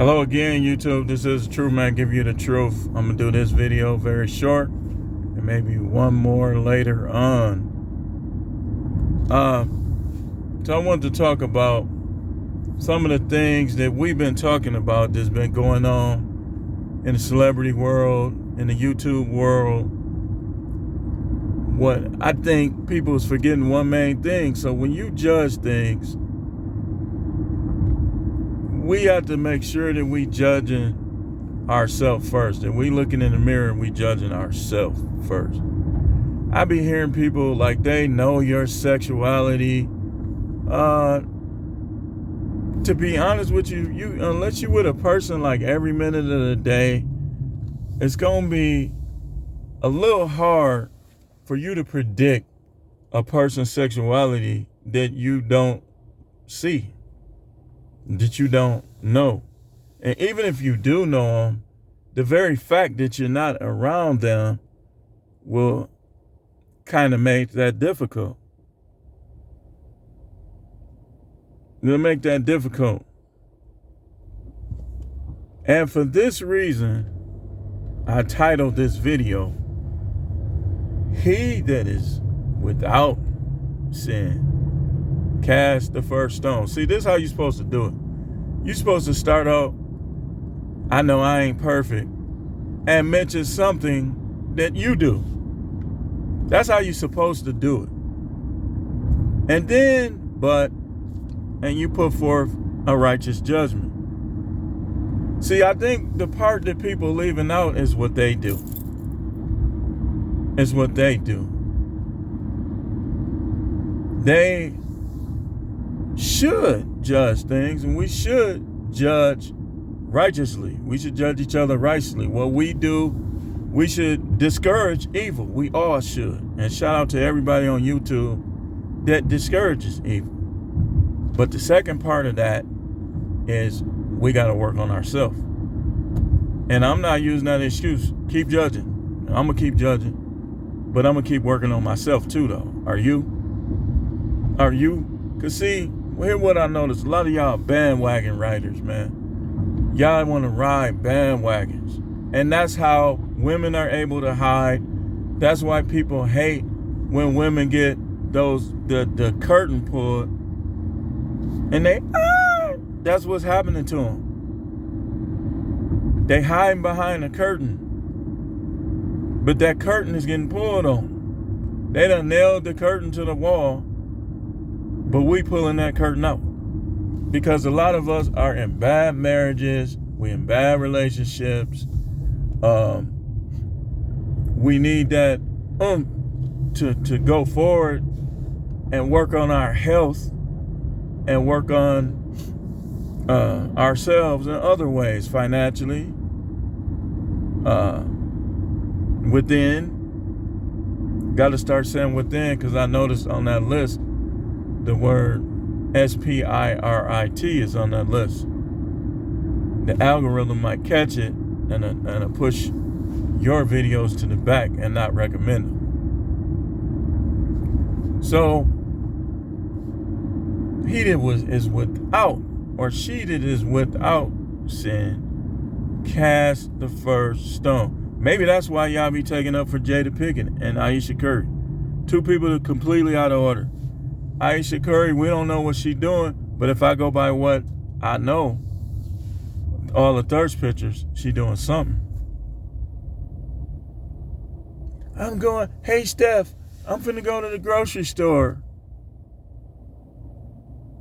Hello again, YouTube. This is True Man Give You the Truth. I'm going to do this video very short and maybe one more later on. So I wanted to talk about some of the things that we've been talking about that's been going on in the celebrity world, in the YouTube world. What I think people is forgetting one main thing. So when you judge things, we have to make sure that we judging ourselves first. And we looking in the mirror and we judging ourselves first. I be hearing people like they know your sexuality. To be honest with you, unless you with a person like every minute of the day, it's gonna be a little hard for you to predict a person's sexuality that you don't see, that you don't know. And even if you do know them, the very fact that you're not around them will kind of make that difficult. It'll make that difficult. And for this reason, I titled this video, "He that is without sin, cast the first stone." See, this is how you're supposed to do it. You're supposed to start out, I know I ain't perfect, and mention something that you do. That's how you're supposed to do it. And then, and you put forth a righteous judgment. See, I think the part that people leaving out is what they do. It's what they do. They should judge things, and we should judge righteously. We should judge each other righteously. What we do, we should discourage evil. We all should. And shout out to everybody on YouTube that discourages evil. But the second part of that is we got to work on ourselves. And I'm not using that excuse. Keep judging. I'm going to keep judging. But I'm going to keep working on myself too, though. Are you? Are you? Because see, here's what I noticed. A lot of y'all bandwagon riders, man. Y'all want to ride bandwagons. And that's how women are able to hide. That's why people hate when women get the curtain pulled. And that's what's happening to them. They hiding behind a curtain. But that curtain is getting pulled on. They done nailed the curtain to the wall. But we pulling that curtain out. Because a lot of us are in bad marriages. We in bad relationships. We need that to go forward and work on our health and work on ourselves in other ways, financially, within. Got to start saying within, because I noticed on that list the word SPIRIT is on that list. The algorithm might catch it and push your videos to the back and not recommend them. So he that is without, or she that is without sin, cast the first stone. Maybe that's why y'all be taking up for Jada Pinkett and Ayesha Curry. Two people that are completely out of order. Ayesha Curry, we don't know what she's doing, but if I go by what I know, all the thirst pictures, she doing something. I'm going, hey Steph, I'm finna go to the grocery store.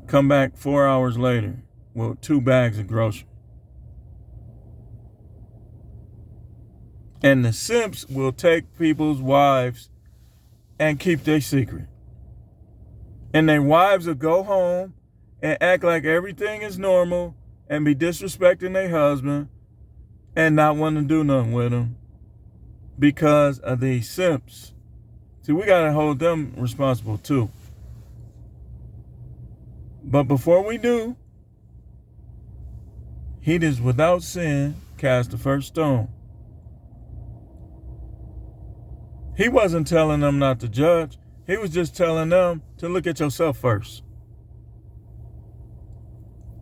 Come back 4 hours later with 2 bags of groceries. And the simps will take people's wives and keep their secret. And their wives will go home and act like everything is normal and be disrespecting their husband and not want to do nothing with them because of these simps. See, we got to hold them responsible too. But before we do, he that is without sin, cast the first stone. He wasn't telling them not to judge. He was just telling them to look at yourself first.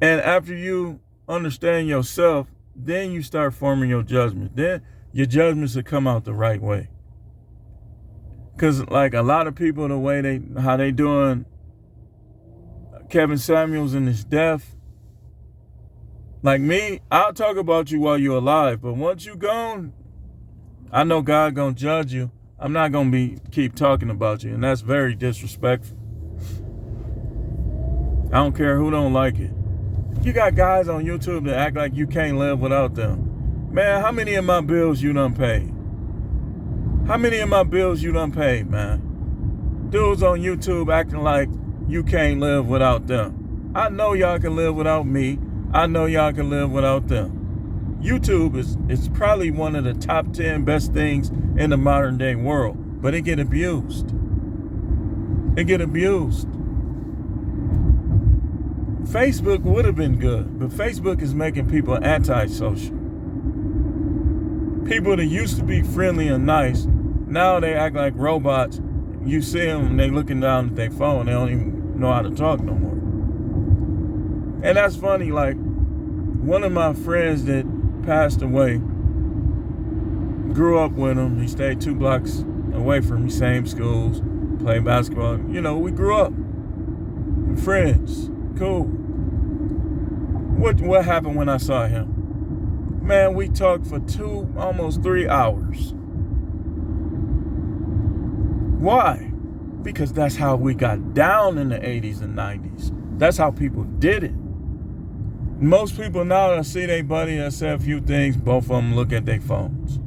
And after you understand yourself, then you start forming your judgment. Then your judgments will come out the right way. Because like a lot of people, the way how they doing Kevin Samuels and his death, like me, I'll talk about you while you're alive, but once you gone, I know God gonna judge you. I'm not gonna keep talking about you, and that's very disrespectful. I don't care who don't like it. You got guys on YouTube that act like you can't live without them. Man, how many of my bills you done paid? How many of my bills you done paid, man? Dudes on YouTube acting like you can't live without them. I know y'all can live without me. I know y'all can live without them. YouTube is probably one of the top 10 best things in the modern day world, but it get abused. It get abused. Facebook would have been good, but Facebook is making people antisocial. People that used to be friendly and nice, now they act like robots. You see them, they looking down at their phone. They don't even know how to talk no more. And that's funny. Like one of my friends that passed away, grew up with him. He stayed 2 blocks away from me, same schools, played basketball. You know, we grew up friends, cool. What happened when I saw him? Man, we talked for almost 3 hours. Why? Because that's how we got down in the 80s and 90s. That's how people did it. Most people now that see their buddy that say a few things, both of them look at their phones.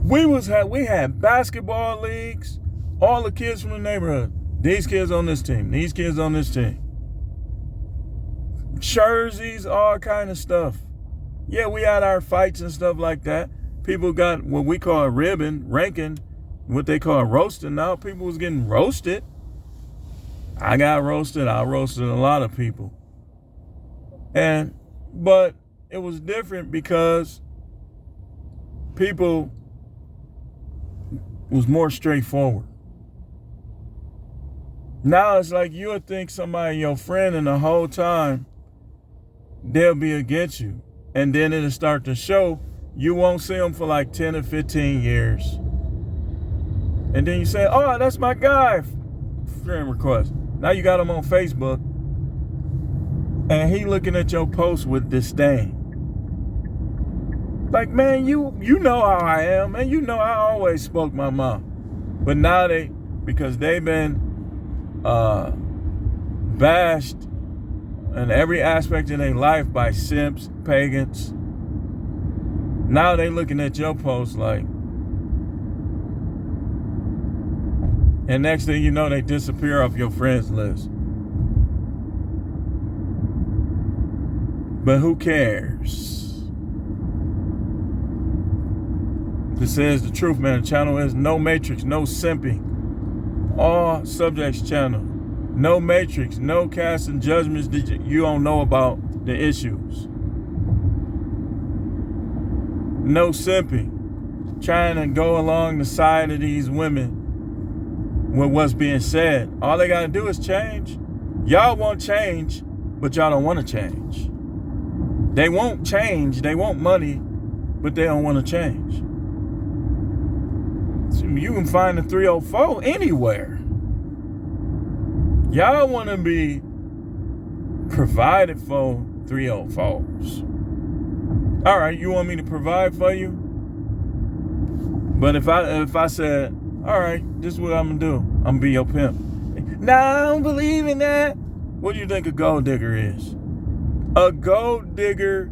We had basketball leagues, all the kids from the neighborhood. These kids on this team, these kids on this team. Jerseys, all kind of stuff. Yeah, we had our fights and stuff like that. People got what we call ranking, what they call roasting. Now people was getting roasted. I got roasted. I roasted a lot of people. But it was different because people was more straightforward. Now it's like you would think somebody, your friend, and the whole time they'll be against you. And then it'll start to show. You won't see them for like 10 or 15 years. And then you say, oh, that's my guy. Friend request. Now you got him on Facebook. And he looking at your post with disdain. Like, man, you know how I am. Man, you know I always spoke my mind. But now because they've been bashed in every aspect of their life by simps, pagans. Now they looking at your post like, and next thing you know, they disappear off your friends list. But who cares? This says the Truth Man channel is no matrix, no simping. All subjects channel. No matrix, no casting judgments that you don't know about the issues. No simping. Trying to go along the side of these women with what's being said. All they got to do is change. Y'all want change, but y'all don't want to change. They won't change. They want money, but they don't want to change. So you can find the 304 anywhere. Y'all want to be provided for 304s. All right, you want me to provide for you? But if I said, all right, this is what I'm going to do. I'm going to be your pimp. Nah, I don't believe in that. What do you think a gold digger is? A gold digger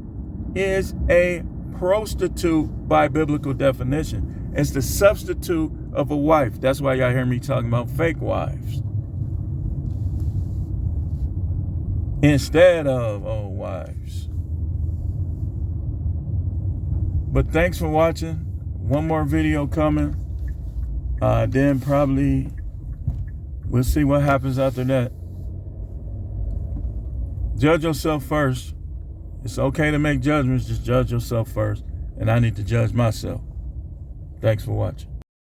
is a prostitute by biblical definition. It's the substitute of a wife. That's why y'all hear me talking about fake wives instead of old wives. But thanks for watching. One more video coming. Then probably we'll see what happens after that. Judge yourself first. It's okay to make judgments. Just judge yourself first. And I need to judge myself. Thanks for watching.